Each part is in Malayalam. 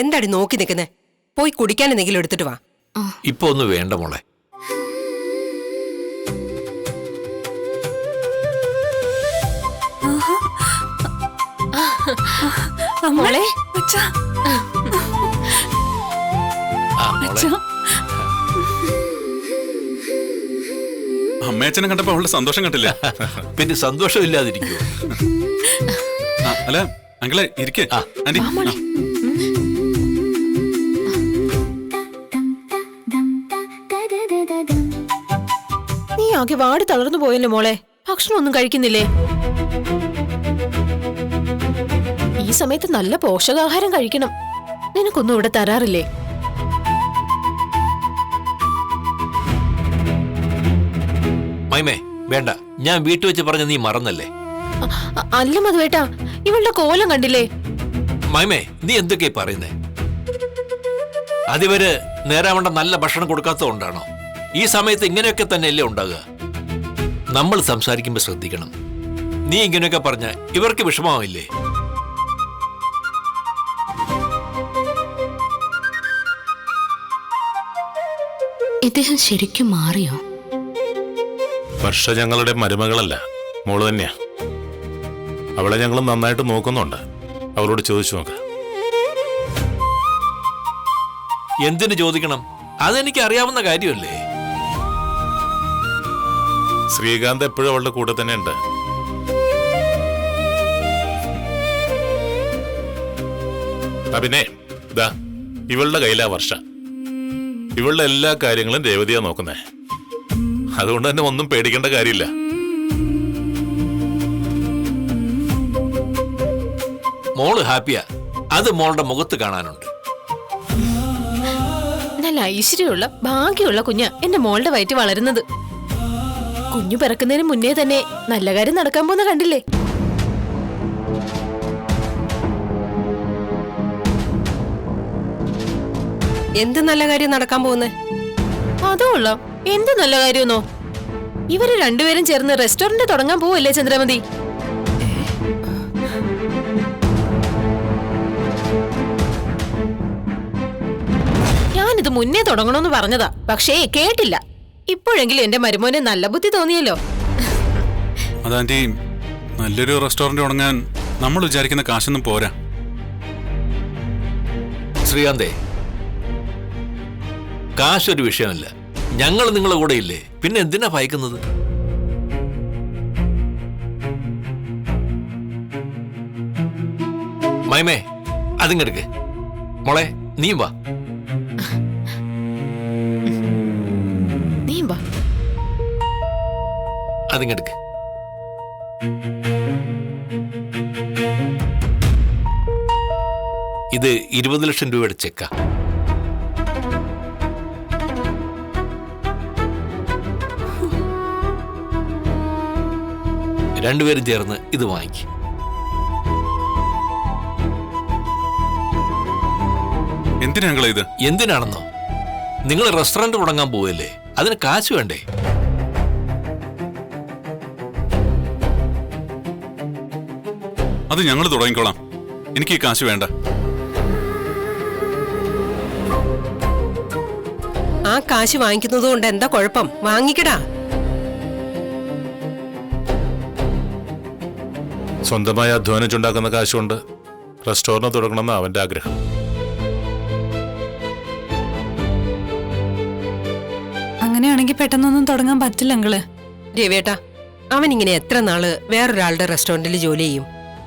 എന്താടി നോക്കി നിൽക്കുന്നേ? പോയി കുടിക്കാൻ എന്തെങ്കിലും എടുത്തിട്ട് വാ. ഇപ്പൊ ഒന്ന് വേണ്ട മോളെ. മോളെ അമ്മയച്ഛനെ കണ്ടപ്പോ അവളുടെ സന്തോഷം കണ്ടില്ല. പിന്നെ സന്തോഷം ഇല്ലാതിരിക്കുവോ? അല്ല അങ്കിളെ ഇരിക്കേ. നീ ആകെ വാടി തളർന്നു പോയല്ലോ മോളെ. ഭക്ഷണം ഒന്നും കഴിക്കുന്നില്ലേ? ഈ സമയത്ത് നല്ല പോഷകാഹാരം കഴിക്കണം. നിനക്കൊന്നും ഇവിടെ തരാറില്ലേ? മൈമേ വേണ്ട, ഞാൻ വീട്ടിൽ വെച്ച് പറഞ്ഞ നീ മറന്നല്ലേ? അല്ല മധുവേട്ടാ, ഇവളുടെ കോലം കണ്ടില്ലേ? മൈമേ നീ എന്തൊക്കെയാ പറയുന്നേ? അതിവര് നേരാവണ്ട നല്ല ഭക്ഷണം കൊടുക്കാത്തതുകൊണ്ടാണോ? ഈ സമയത്ത് ഇങ്ങനെയൊക്കെ തന്നെയല്ലേ ഉണ്ടാകുക? നമ്മൾ സംസാരിക്കുമ്പോ ശ്രദ്ധിക്കണം. നീ ഇങ്ങനെയൊക്കെ പറഞ്ഞ ഇവർക്ക് വിഷമാവില്ലേ? ഇദ്ദേഹം ശരിക്കും മാറിയോ? വർഷ ഞങ്ങളുടെ മരുമകളല്ല, മോള് തന്നെയാ. അവളെ ഞങ്ങൾ നന്നായിട്ട് നോക്കുന്നുണ്ട്. അവളോട് ചോദിച്ചു നോക്ക. എന്തിനു ചോദിക്കണം? അതെനിക്ക് അറിയാവുന്ന കാര്യമല്ലേ. ശ്രീകാന്ത് എപ്പോഴും അവളുടെ കൂടെ തന്നെ ഉണ്ട്. പിന്നെ ഇതാ ഇവളുടെ കയ്യിലാ വർഷ. ഇവളുടെ എല്ലാ കാര്യങ്ങളും രേവതിയാ നോക്കുന്നേ. അതുകൊണ്ട് തന്നെ ഒന്നും പേടിക്കേണ്ട കാര്യമില്ല. മോള് ഹാപ്പിയാ, അത് മോളുടെ മുഖത്ത് കാണാനുണ്ട്. നല്ല ഐശ്വര്യമുള്ള ഭാഗ്യമുള്ള കുഞ്ഞ എന്റെ മോളുടെ വയറ്റ് വളരുന്നത്. കുഞ്ഞു പിറക്കുന്നതിന് മുന്നേ തന്നെ നല്ല കാര്യം നടക്കാൻ പോകുന്ന കണ്ടില്ലേ? എന്ത് നല്ല കാര്യം നടക്കാൻ പോകുന്നേ? അതുകൊള്ള എന്ത് നല്ല കാര്യമെന്നോ? ഇവര് രണ്ടുപേരും ചേർന്ന് റെസ്റ്റോറന്റ് തുടങ്ങാൻ പോവല്ലേ ചന്ദ്രമതി? ഞാനിത് മുന്നേ തുടങ്ങണമെന്ന് പറഞ്ഞതാ, പക്ഷേ കേട്ടില്ല. ഇപ്പോഴെങ്കിലും എന്റെ മരുമോനെ നല്ല ബുദ്ധി തോന്നിയല്ലോ. അതാന്റി, നല്ലൊരു റെസ്റ്റോറന്റ് തുടങ്ങാൻ നമ്മൾ വിചാരിക്കുന്ന കാശൊന്നും പോരാ. ശ്രീകാന്തേ, കാശൊരു വിഷയമല്ല. ഞങ്ങൾ നിങ്ങളെ കൂടെ ഇല്ലേ, പിന്നെ എന്തിനാ ഭയക്കുന്നത്? മൈമേ അതിങ്ങെടുക്ക്. മോളെ നീ വാ. നീ വാ. അതിങ്ങെടുക്ക്. ഇത് 20 ലക്ഷം രൂപയുടെ ചെക്കാ. രണ്ടുപേരും ചേർന്ന് ഇത് വാങ്ങിക്കും. എന്തിനാ ഇത്? എന്തിനാണെന്നോ? നിങ്ങൾ റെസ്റ്റോറന്റ് തുടങ്ങാൻ പോവല്ലേ, അതിന് കാശ് വേണ്ടേ? അത് ഞങ്ങൾ തുടങ്ങിക്കോളാം. എനിക്ക് ഈ കാശ് വേണ്ട. ആ കാശ് വാങ്ങിക്കുന്നത് കൊണ്ട് എന്താ കുഴപ്പം? വാങ്ങിക്കടാ. സ്വന്തമായി അധ്വാനിച്ചുണ്ടാക്കുന്ന കാശുകൊണ്ട് റെസ്റ്റോറന്റ് തുടങ്ങണമെന്ന് അവന്റെ ആഗ്രഹം. അങ്ങനെയാണെങ്കിൽ പെട്ടെന്നൊന്നും തുടങ്ങാൻ പറ്റില്ല അങ്കിള്. രവിയേട്ടാ, അവൻ ഇങ്ങനെ എത്ര നാള് വേറൊരാളുടെ റെസ്റ്റോറന്റിൽ ജോലി ചെയ്യും?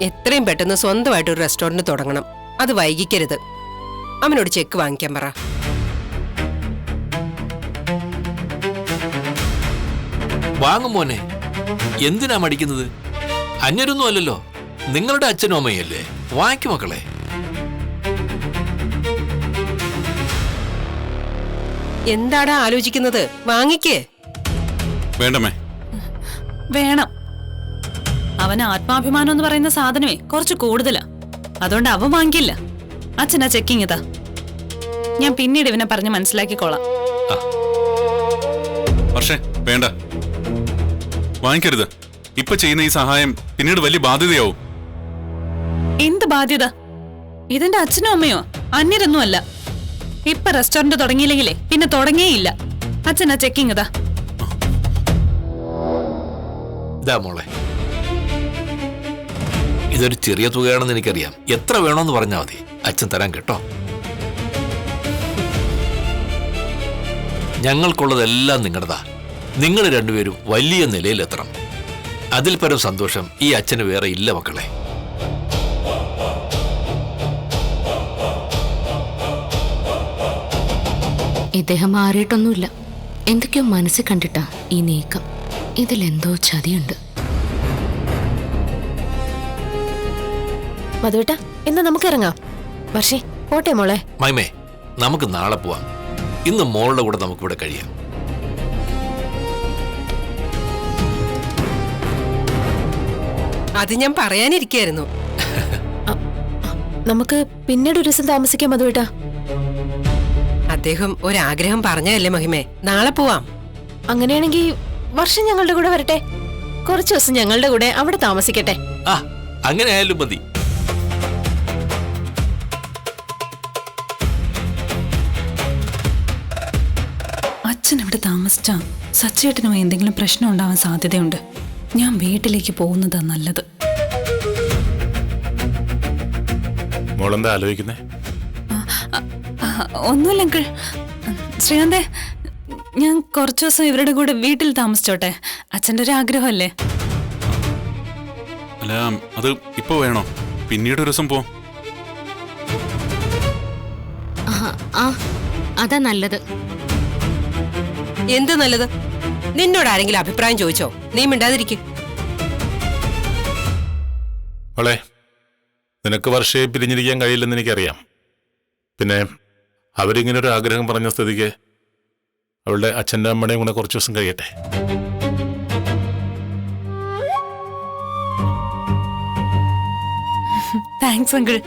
എത്രയും പെട്ടെന്ന് സ്വന്തമായിട്ട് ഒരു റെസ്റ്റോറന്റ് തുടങ്ങണം. അത് വൈകിക്കരുത്. അവനോട് ചെക്ക് വാങ്ങിക്കാൻ പറ. വാങ്ങും മോനെ, എന്തിനാ മടിക്കുന്നത്? അന്യരൊന്നും അല്ലല്ലോ, നിങ്ങളുടെ അച്ഛനും അമ്മയല്ലേ. വാങ്ങിക്കും മക്കളെ. എന്താടാ ആലോചിക്കുന്നത്? വാങ്ങിക്കേ. വേണ്ടമ്മേ. വേണം. അവന് ആത്മാഭിമാനം എന്ന് പറയുന്ന സാധനമേ കുറച്ച് കൂടുതലാ. അതുകൊണ്ട് അവൻ വാങ്ങിക്കില്ല. അച്ഛനാ ചെക്കിങ് ഇതാ. ഞാൻ പിന്നീട് ഇവനെ പറഞ്ഞ് മനസ്സിലാക്കിക്കോളാം. പക്ഷേ വേണ്ട, വാങ്ങിക്കരുത്. ഇപ്പൊ ചെയ്യുന്ന ഈ സഹായം പിന്നീട് വലിയ ബാധ്യതയാവും. എന്ത് ബാധ്യത? ഇതെന്റെ അച്ഛനും അമ്മയോ? അന്യരൊന്നുമല്ല. ഇപ്പൊ റെസ്റ്റോറന്റ് തുടങ്ങിയില്ലെങ്കിലേ പിന്നെ തുടങ്ങിയേയില്ല. അച്ഛൻ ആ ചെക്കിങ് ഇതാ. ഇതാ മോളെ, ഇതൊരു ചെറിയ തുകയാണെന്ന് എനിക്കറിയാം. എത്ര വേണോന്ന് പറഞ്ഞാൽ മതി, അച്ഛൻ തരാൻ കേട്ടോ. ഞങ്ങൾക്കുള്ളതെല്ലാം നിങ്ങളുടെതാ. നിങ്ങൾ രണ്ടുപേരും വലിയ നിലയിലെത്തണം. അതിൽ പരം സന്തോഷം ഈ അച്ഛന് വേറെ ഇല്ല മക്കളെ. ഇദ്ദേഹം മാറിയിട്ടൊന്നുമില്ല. എന്തൊക്കെയോ മനസ്സിൽ കണ്ടിട്ടാ ഈ നീക്കം. ഇതിലെന്തോ ചതിയുണ്ട്. മധുവേട്ട, ഇന്ന് നമുക്ക് ഇറങ്ങാം. വർഷേ, പോട്ടെ മോളെ. മൈമേ, നമുക്ക് നാളെ പോവാം. ഇന്ന് മോളുടെ കൂടെ നമുക്കിവിടെ കഴിയാം. അത് ഞാൻ പറയാനിരിക്കായിരുന്നു. നമുക്ക് പിന്നീട് ഒരു ദിവസം താമസിക്കാം മധുവേട്ട. അദ്ദേഹം ഒരാഗ്രഹം പറഞ്ഞതല്ലേ മഹിമേ, നാളെ പോവാം. അങ്ങനെയാണെങ്കിൽ വർഷം ഞങ്ങളുടെ കൂടെ വരട്ടെ. കുറച്ചു ദിവസം ഞങ്ങളുടെ കൂടെ അവിടെ താമസിക്കട്ടെ. ആ, അങ്ങനെ ആയാലും മതി. അച്ഛൻ ഇവിടെ താമസിച്ചാ സച്ചേട്ടനുമായി എന്തെങ്കിലും പ്രശ്നം ഉണ്ടാവാൻ സാധ്യതയുണ്ട്. ഞാൻ വീട്ടിലേക്ക് പോകുന്നതാ നല്ലത്. മോളെന്താ ആലോചിക്കുന്നേ? ഒന്നുമില്ല അങ്കിൾ. ശ്രീകാന്തേ, ഞാൻ കുറച്ചു ദിവസം ഇവരുടെ കൂടെ വീട്ടിൽ താമസിച്ചോട്ടെ. അച്ഛൻ്റെ ഒരു ആഗ്രഹമല്ലേ. അല്ല, അത് ഇപ്പൊ വേണോ? പിന്നീട് ഒരു ദിവസം പോ. അതാ നല്ലത്. എന്ത് നല്ലത്? നിന്നോട് ആരെങ്കിലും അഭിപ്രായം ചോദിച്ചോ? നീ മിണ്ടാതിരിക്കും. മോളെ, നിനക്ക് വർഷയെ പിരിഞ്ഞിരിക്കാൻ കഴിയില്ലെന്ന് എനിക്കറിയാം. പിന്നെ അവരിങ്ങനെ ഒരു ആഗ്രഹം പറഞ്ഞ സ്ഥിതിക്ക് അവളുടെ അച്ഛൻ്റെ അമ്മയുടെയും കൂടെ കുറച്ച് ദിവസം കഴിയട്ടെ. Thanks uncle.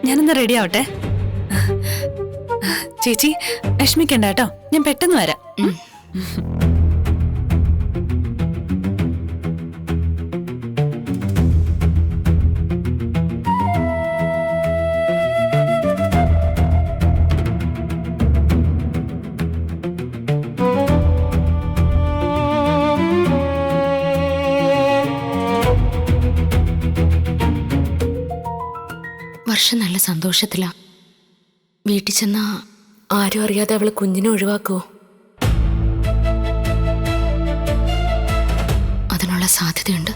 ഞാനെന്താ റെഡി ആവട്ടെ. ചേച്ചി വിഷമിക്കണ്ട കേട്ടോ, ഞാൻ പെട്ടെന്ന് വരാം. വർഷം നല്ല സന്തോഷത്തിലാ. വീട്ടിൽ ചെന്നാ ആരും അറിയാതെ അവള് കുഞ്ഞിനെ ഒഴിവാക്കുവോ? അതിനുള്ള സാധ്യതയുണ്ട്.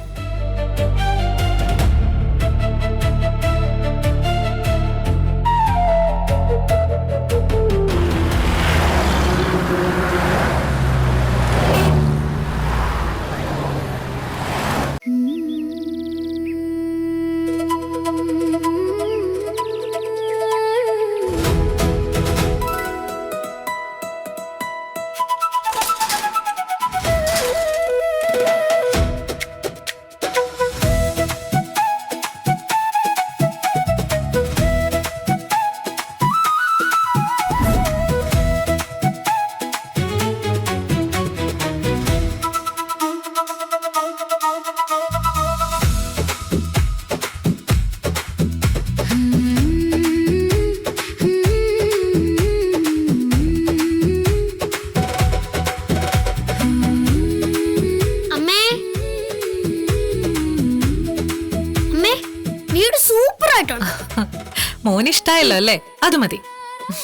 മോനിഷ്ടായല്ലോ അല്ലേ? അത് മതി.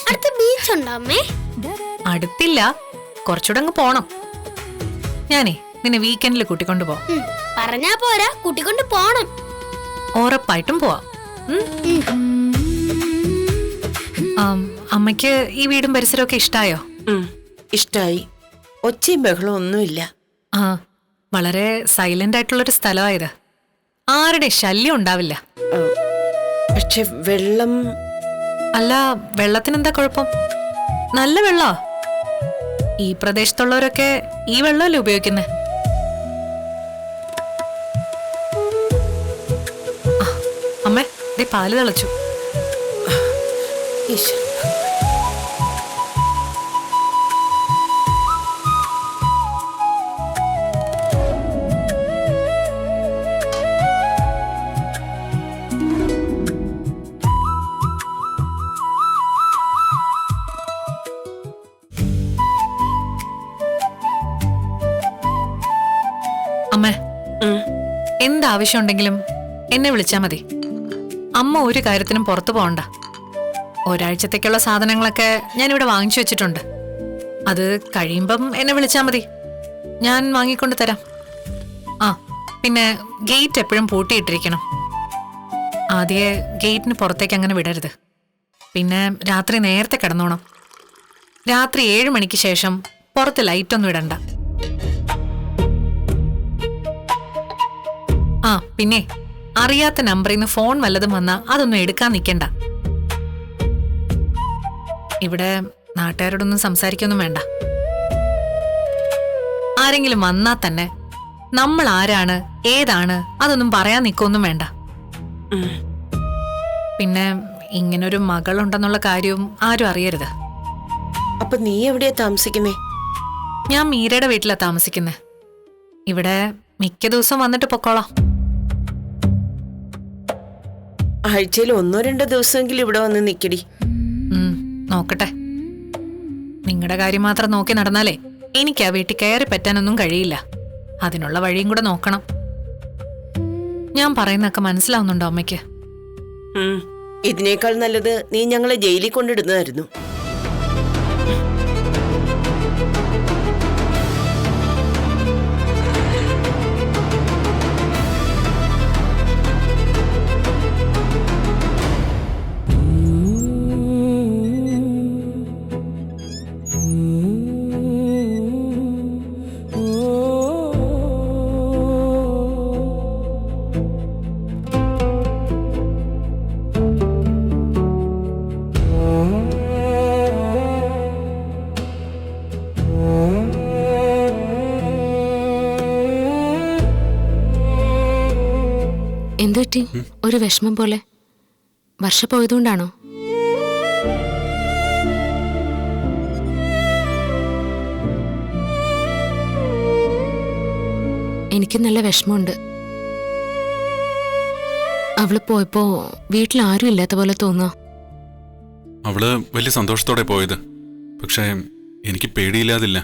അടുത്ത ബീച്ച് ഉണ്ടോ അമ്മേ? അടുത്തില്ല, കുറച്ചുകൂടെ അങ്ങ് പോണം. ഞാനേ നിന്നെ വീക്കെൻഡിൽ കൂട്ടിക്കൊണ്ടു പോവാം. പറഞ്ഞാ പോരാ, കൂട്ടിക്കൊണ്ട് പോണം. ഉറപ്പായിട്ടും പോവാം. അമ്മയ്ക്ക് ഈ വീടും പരിസരമൊക്കെ ഇഷ്ടായോ? ഇഷ്ടായി. ഒച്ചയും ബഹളവും ഒന്നുമില്ല. ആ, വളരെ സൈലന്റ് ആയിട്ടുള്ളൊരു സ്ഥലമായത്. ആരുടെ ശല്യം ഉണ്ടാവില്ല. പക്ഷെ വെള്ളം... അല്ല, വെള്ളത്തിനെന്താ കുഴപ്പം? നല്ല വെള്ളാ. ഈ പ്രദേശത്തുള്ളവരൊക്കെ ഈ വെള്ളമല്ലേ ഉപയോഗിക്കുന്നേ. അമ്മേ, ദേ പാല് തിളച്ചു. എന്താവശ്യമുണ്ടെങ്കിലും എന്നെ വിളിച്ചാൽ മതി. അമ്മ ഒരു കാര്യത്തിനും പുറത്തു പോകണ്ട. ഒരാഴ്ചത്തേക്കുള്ള സാധനങ്ങളൊക്കെ ഞാനിവിടെ വാങ്ങിച്ചു വെച്ചിട്ടുണ്ട്. അത് കഴിയുമ്പം എന്നെ വിളിച്ചാൽ മതി, ഞാൻ വാങ്ങിക്കൊണ്ട് തരാം. ആ പിന്നെ ഗേറ്റ് എപ്പോഴും പൂട്ടിയിട്ടിരിക്കണം. ആദ്യമേ ഗേറ്റിന് പുറത്തേക്ക് അങ്ങനെ വിടരുത്. പിന്നെ രാത്രി നേരത്തെ കിടന്നോണം. രാത്രി 7 മണിക്ക് ശേഷം പുറത്ത് ലൈറ്റൊന്നും ഇടണ്ട. ആ പിന്നെ അറിയാത്ത നമ്പറിൽ നിന്ന് ഫോൺ വല്ലതും വന്നാ അതൊന്നും എടുക്കാൻ നിൽക്കണ്ട. ഇവിടെ നാട്ടുകാരോടൊന്നും സംസാരിക്കൊന്നും വേണ്ട. ആരെങ്കിലും വന്നാൽ തന്നെ നമ്മൾ ആരാണ് ഏതാണ് അതൊന്നും പറയാൻ നിൽക്കൊന്നും വേണ്ട. പിന്നെ ഇങ്ങനൊരു മകളുണ്ടെന്നുള്ള കാര്യവും ആരും അറിയരുത്. അപ്പൊ നീ എവിടെയാ താമസിക്കുന്നേ? ഞാൻ മീരയുടെ വീട്ടിലാ താമസിക്കുന്നേ. ഇവിടെ മിക്ക ദിവസവും വന്നിട്ട് പൊക്കോളാം. ആഴ്ചയിൽ 1-2 ദിവസമെങ്കിലും ഇവിടെ വന്ന് നിക്കടി. നോക്കട്ടെ. നിങ്ങളുടെ കാര്യം മാത്രം നോക്കി നടന്നാലേ എനിക്ക് ആ വീട്ടിൽ കയറി പറ്റാനൊന്നും കഴിയില്ല. അതിനുള്ള വഴിയും കൂടെ നോക്കണം. ഞാൻ പറയുന്നൊക്കെ മനസ്സിലാവുന്നുണ്ടോ അമ്മയ്ക്ക്? ഇതിനേക്കാൾ നല്ലത് നീ ഞങ്ങളെ ജയിലിൽ കൊണ്ടിടുന്നതായിരുന്നു. എന്തുപറ്റി? ഒരു വിഷമം പോലെ. വർഷ പോയതുകൊണ്ടാണോ? എനിക്ക് നല്ല വിഷമമുണ്ട്. അവള് പോയപ്പോ വീട്ടിൽ ആരും ഇല്ലാത്ത പോലെ തോന്നുക. അവള് വലിയ സന്തോഷത്തോടെ പോയത്. പക്ഷേ എനിക്ക് പേടിയില്ലാതില്ല.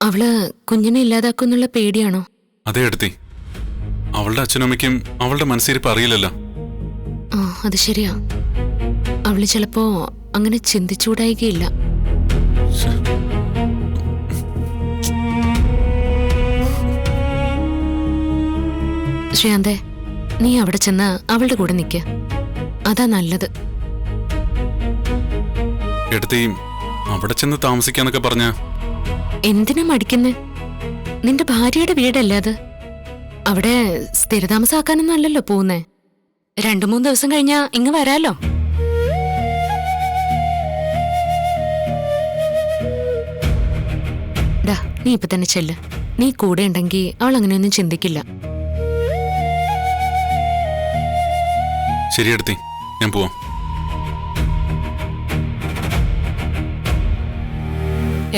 അവള് കുഞ്ഞിനെ ഇല്ലാതാക്കുന്നുള്ള പേടിയാണോ? അതേ അടുത്തി. അവളുടെ അച്ഛനും അമ്മയ്ക്കും അവളുടെ മനസ്സിരിപ്പ് അറിയില്ലല്ലോ. ആ അത് ശരിയാ. അവള് ചിലപ്പോ അങ്ങനെ ചിന്തിച്ചുകൂടായികയില്ല. ശ്രീകാന്തേ, നീ അവിടെ ചെന്ന് അവളുടെ കൂടെ നിൽക്ക. അതാ നല്ലത്. എടുത്തി അവിടെ ചെന്ന് താമസിക്കാന്നൊക്കെ പറഞ്ഞ എന്തിനാ മടിക്കുന്നേ? നിന്റെ ഭാര്യയുടെ വീടല്ലേ അത്? അവിടെ സ്ഥിരതാമസാക്കാനൊന്നും അല്ലല്ലോ പോകുന്നേ. 2-3 ദിവസം കഴിഞ്ഞാ ഇങ്ങ് വരാലോ. ഡാ, നീ ഇപ്പൊ തന്നെ ചെല്ല്. നീ കൂടെ ഉണ്ടെങ്കിൽ അവൾ അങ്ങനെയൊന്നും ചിന്തിക്കില്ല. ശരി എടുത്തി, ഞാൻ പോവാം.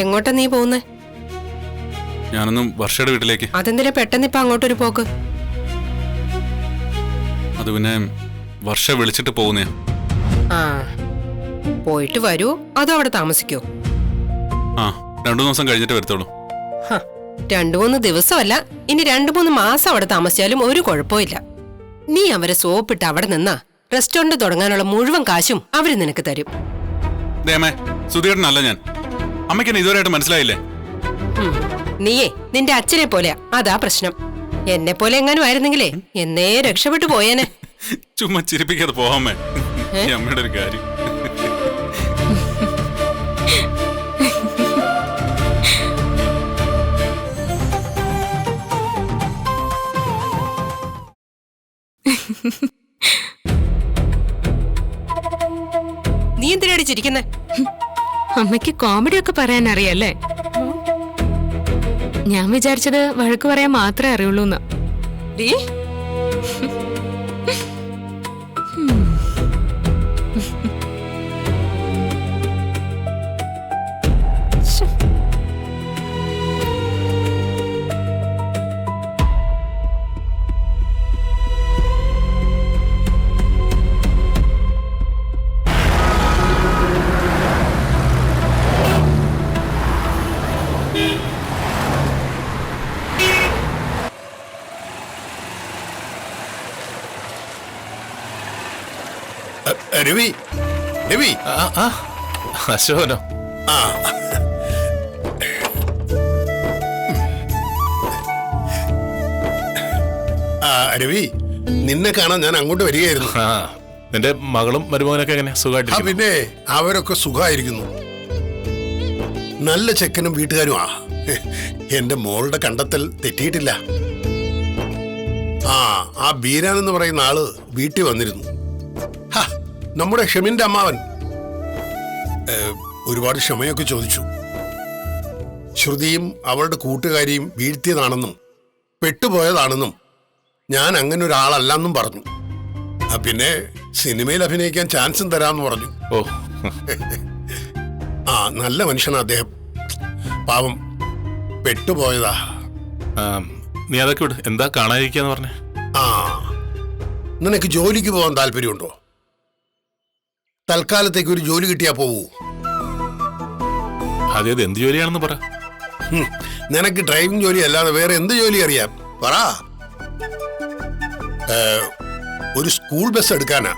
എങ്ങോട്ടാ നീ പോകുന്നേ? ഞാനൊന്നും വർഷയുടെ വീട്ടിലേക്ക്. അതെന്തിനാ പെട്ടെന്ന് ഇപ്പൊ അങ്ങോട്ടൊരു പോക്ക്? അത് പിന്നെ വർഷ വിളിച്ചിട്ട് പോകുന്നേ. ആ പോയിട്ട് വരൂ അതോ അവിടെ താമസിക്കോ? ആ 2 ദിവസം കഴിഞ്ഞിട്ട് വരത്തുള്ളൂ. 2-3 ദിവസമല്ല, ഇനി 2-3 മാസം അവിടെ താമസിച്ചാലും ഒരു കുഴപ്പമില്ല. നീ അവരെ സോപ്പിട്ട് അവിടെ നിന്നാ റെസ്റ്റോറന്റ് തുടങ്ങാനുള്ള മുഴുവൻ കാശും അവര് നിനക്ക് തരും. ദേമേ, സുധീരനല്ല ഞാൻ. അമ്മയ്ക്ക് ഇതുവരെയായിട്ട് മനസ്സിലായില്ലേ? നീയേ നിന്റെ അച്ഛനെ പോലെയാ, അതാ പ്രശ്നം. എന്നെ പോലെ എങ്ങാനും ആയിരുന്നെങ്കിലേ എന്നേ രക്ഷപ്പെട്ടു പോയേനെ. ചുമ്മാ ചിരിപ്പിക്കാതെ പോവാമേ. അമ്മയുടെ ഒരു കാര്യം. നീ എന്തിനാടി ചിരിക്കുന്നേ? അമ്മയ്ക്ക് കോമഡി ഒക്കെ പറയാൻ അറിയല്ലേ? ഞാൻ വിചാരിച്ചത് വഴക്ക് പറയാൻ മാത്രമേ അറിയുള്ളൂന്ന്. രവി രവി അശോകനോ? ആ രവി, നിന്നെ കാണാൻ ഞാൻ അങ്ങോട്ട് വരികയായിരുന്നു. നിന്റെ മകളും മരുമകനൊക്കെ എങ്ങനെ സുഖമായിട്ട്? പിന്നെ അവരൊക്കെ സുഖമായിരിക്കുന്നു. നല്ല ചെക്കനും വീട്ടുകാരും എന്റെ മോളുടെ കണ്ടെത്തൽ തെറ്റിയിട്ടില്ല. ആ ബീരാൻ എന്ന് പറയുന്ന ആള് വീട്ടിൽ വന്നിരുന്നു. നമ്മുടെ ഷെമിന്റെ അമ്മാവൻ ഒരുപാട് ക്ഷമയൊക്കെ ചോദിച്ചു. ശ്രുതിയും അവളുടെ കൂട്ടുകാരിയും വീഴ്ത്തിയതാണെന്നും പെട്ടുപോയതാണെന്നും ഞാൻ അങ്ങനെ ഒരാളല്ലെന്നും പറഞ്ഞു. സിനിമയിൽ അഭിനയിക്കാൻ ചാൻസും തരാമെന്ന് പറഞ്ഞു. ഓ നല്ല മനുഷ്യനാ അദ്ദേഹം. പാവം പെട്ടുപോയതാ. നീ അതൊക്കെ വിട്. എന്താ കാണാതിരിക്കാന്ന് പറഞ്ഞേ? നിനക്ക് ജോലിക്ക് പോകാൻ താല്പര്യമുണ്ടോ? തൽക്കാലത്തേക്ക് ഒരു ജോലി കിട്ടിയാ പോവൂ. അതേത് എന്ത് ജോലിയാണെന്ന് പറ. നിനക്ക് ഡ്രൈവിംഗ് ജോലി അല്ലാതെ വേറെ എന്ത് ജോലി അറിയാം? പറ. ഒരു സ്കൂൾ ബസ് എടുക്കാനാ.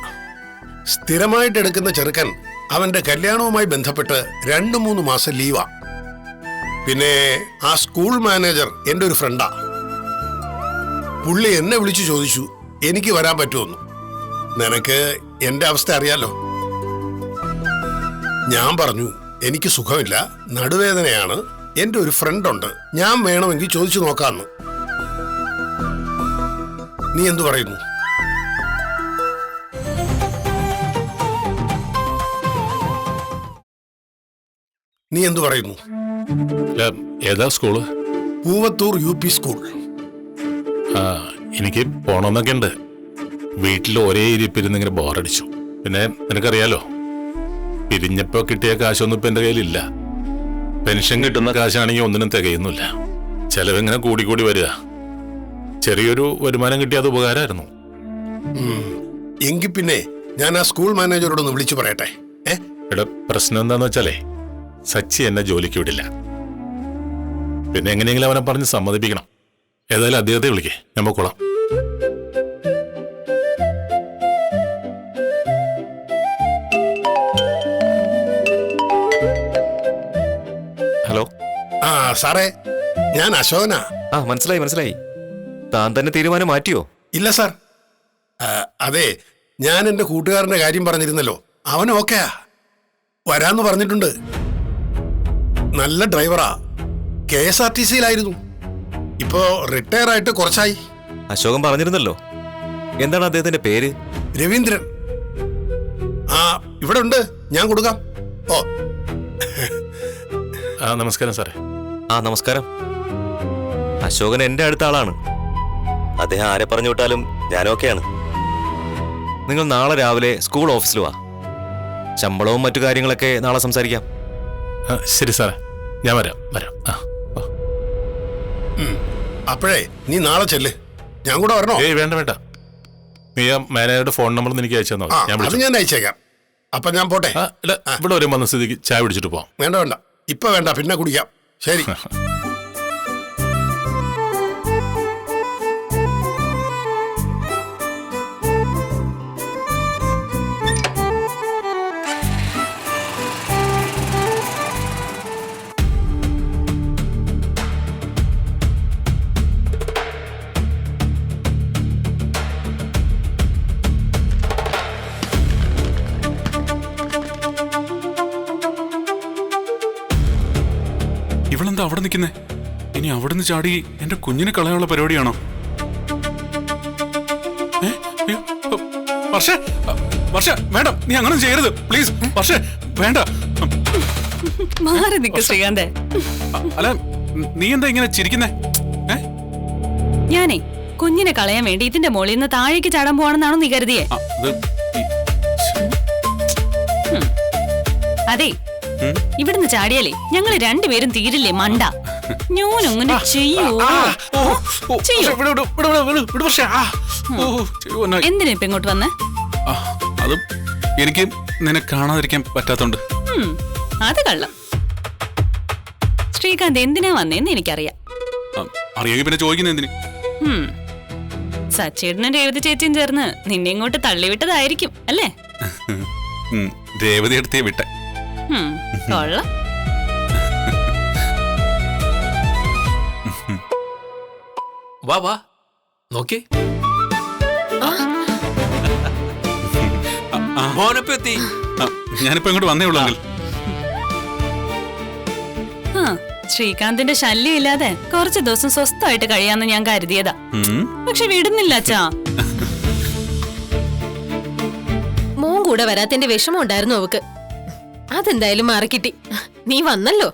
സ്ഥിരമായിട്ട് എടുക്കുന്ന ചെറുക്കൻ അവന്റെ കല്യാണവുമായി ബന്ധപ്പെട്ട് 2-3 മാസം ലീവാ. പിന്നെ ആ സ്കൂൾ മാനേജർ എന്റെ ഒരു ഫ്രണ്ടാ. പുള്ളി എന്നെ വിളിച്ചു ചോദിച്ചു എനിക്ക് വരാൻ പറ്റുമെന്ന്. നിനക്ക് എന്റെ അവസ്ഥ അറിയാലോ. ഞാൻ പറഞ്ഞു എനിക്ക് സുഖമില്ല, നടുവേദനയാണ്, എന്റെ ഒരു ഫ്രണ്ട് ഉണ്ട്, ഞാൻ വേണമെങ്കിൽ ചോദിച്ചു നോക്കാന്ന്. നീ എന്തു പറയുന്നു? നീ എന്തു പറയുന്നു? ഏതാ സ്കൂള്? Poovathur UP school. എനിക്ക് പോണമെന്നൊക്കെ ഉണ്ട്. വീട്ടിൽ ഒരേ ഇരിപ്പിരുന്ന് ഇങ്ങനെ ബോറടിച്ചു. പിന്നെ നിനക്കറിയാലോ, പിരിഞ്ഞപ്പോ കിട്ടിയ കാശൊന്നും ഇപ്പൊ എന്റെ കയ്യിലില്ല. പെൻഷൻ കിട്ടുന്ന കാശാണെങ്കിൽ ഒന്നിനും തികയുന്നില്ല. ചെലവിങ്ങനെ കൂടിക്കൂടി വരിക. ചെറിയൊരു വരുമാനം കിട്ടിയത് ഉപകാരമായിരുന്നു. എങ്കിൽ പിന്നെ ഞാൻ ആ സ്കൂൾ മാനേജറോടൊന്ന് വിളിച്ചു പറയട്ടെ. ഇവിടെ പ്രശ്നം എന്താന്ന് വെച്ചാലേ, സച്ചി എന്നെ ജോലിക്ക് വിടില്ല. പിന്നെ എങ്ങനെയെങ്കിലും അവനെ പറഞ്ഞ് സമ്മതിപ്പിക്കണം. ഏതായാലും അദ്ദേഹത്തെ വിളിക്കേ, ഞാൻ പൊക്കോളാം. ഹലോ. സാറേ, ഞാൻ അശോകനാ. മനസ്സിലായി. താൻ തന്നെ തീരുമാനം മാറ്റിയോ? ഇല്ല സാർ. അതെ, ഞാൻ എന്റെ കൂട്ടുകാരന്റെ കാര്യം പറഞ്ഞിരുന്നല്ലോ. അവൻ ഓക്കെയാ, വരാന്ന് പറഞ്ഞിട്ടുണ്ട്. നല്ല ഡ്രൈവറാ. KSRTCയിലായിരുന്നു. ഇപ്പോ റിട്ടയർ ആയിട്ട് കുറച്ചായി. അശോകൻ പറഞ്ഞിരുന്നല്ലോ. എന്താണ് അദ്ദേഹത്തിന്റെ പേര്? രവീന്ദ്രൻ. ഇവിടെ ഉണ്ട്, ഞാൻ കൊടുക്കാം. നമസ്കാരം സാറേ. നമസ്കാരം. അശോകൻ എന്റെ അടുത്ത ആളാണ്. അദ്ദേഹം ആരെ പറഞ്ഞു വിട്ടാലും ഞാനൊക്കെയാണ്. നിങ്ങൾ നാളെ രാവിലെ സ്കൂൾ ഓഫീസിൽ വാ. ശമ്പളവും മറ്റു കാര്യങ്ങളൊക്കെ നാളെ സംസാരിക്കാം. ശരി സാറേ, ഞാൻ വരാം. അപ്പോഴേ നീ നാളെ ചെല്ല്. ഞാൻ കൂടെ വരണോ? വേണ്ട. നീ ആ മാനേജറുടെ ഫോൺ നമ്പർ എനിക്ക് അയച്ചു തന്നോ? ഞാൻ അയച്ചേക്കാം. അപ്പൊ ഞാൻ പോട്ടെ. ഇവിടെ വരെ വന്ന സ്ഥിതിക്ക് ചായ പിടിച്ചിട്ട് പോവാം. വേണ്ട, ഇപ്പൊ വേണ്ട, പിന്നെ കുടിക്കാം. ശരി. ഇവളെന്താ അവിടെ നിൽക്കുന്നേ? ഇനി അവിടുന്ന് ചാടി എന്റെ കുഞ്ഞിനെ കളയാനുള്ള പരിപാടിയാണോ? വർഷ വേണ്ട, നീ അങ്ങനെ ചെയ്യരുത് പ്ലീസ്. വർഷ വേണ്ട. മാറി നിൽക്ക് ശ്രീകാന്തേ. അല്ല, നീ എന്താ ഇങ്ങനെ ചിരിക്കുന്നേ? ഞാനേ കുഞ്ഞിനെ കളയാൻ വേണ്ടി ഇതിന്റെ മുകളിൽ നിന്ന് താഴേക്ക് ചാടാൻ പോവാണെന്നാണോ നീ കരുതിയേ? അതെ, ഇവിടുന്ന് ചാടിയാലേ ഞങ്ങള് രണ്ടുപേരും തീരില്ലേ മണ്ട. ഞാനങ്ങനെ ചെയ്യോ? എന്തിനാ ഇപ്പൊ ഇങ്ങോട്ട് വന്നേ? അത് എനിക്ക് നിന്നെ കാണാതിരിക്കാൻ പറ്റാത്തോണ്ട്. അത് കള്ളം. ശ്രീകാന്ത് എന്തിനാ വന്നേന്ന് എനിക്കറിയാം. അറിയാമെങ്കിൽ പിന്നെ ചോദിക്കുന്ന എന്തിന്? സച്ചേട്ടനും രേവതി ചേച്ചിയും ചേർന്ന് നിന്നെ ഇങ്ങോട്ട് തള്ളിവിട്ടതായിരിക്കും അല്ലേ? രേവതി എടുത്തേ വിട്ടെ. കൊള്ളാം. വാ വാ നോക്കി മോനപ്പോ എത്തി. ഞാനിപ്പോ ഇങ്ങോട്ട് വന്നേ ഉള്ളൂ അങ്കിൾ. ആ, ശ്രീകാന്തിന്റെ ശല്യം ഇല്ലാതെ കുറച്ച് ദിവസം സ്വസ്ഥമായിട്ട് കഴിയാന്ന് ഞാൻ കരുതിയതാ. പക്ഷെ വിടുന്നില്ല അച്ഛാ. മോൻ കൂടെ വരാത്തതിന്റെ വിഷമം ഉണ്ടായിരുന്നു അവക്ക്. അതെന്തായാലും മാറിക്കിട്ടി. നീ വന്നല്ലോ.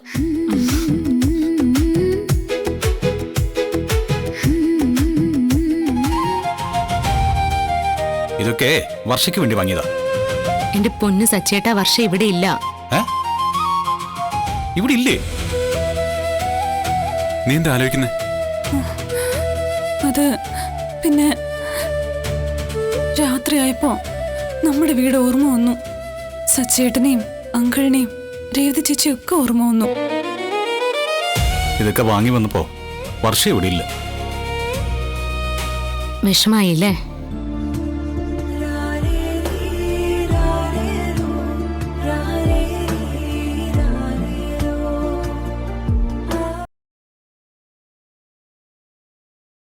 ഇതൊക്കെ വർഷയ്ക്ക് വേണ്ടി വാങ്ങിയതാ. എന്റെ പൊന്ന് സച്ചേട്ടാ, വർഷ ഇവിടെ ഇല്ല. ഇവിടെ ഇല്ലേ? നീ എന്താ ആലോചിക്കുന്നേ? അത് പിന്നെ രാത്രിയായപ്പോ നമ്മുടെ വീട് ഓർമ്മ വന്നു. സച്ചേട്ടനെയും അങ്കിളിനെയും രേവതി ചേച്ചിയും ഒക്കെ ഓർമ്മ വന്നു. ഇതൊക്കെ വാങ്ങി വന്നപ്പോ വർഷ ഇവിടെ ഇല്ല. വിഷമായില്ലേ?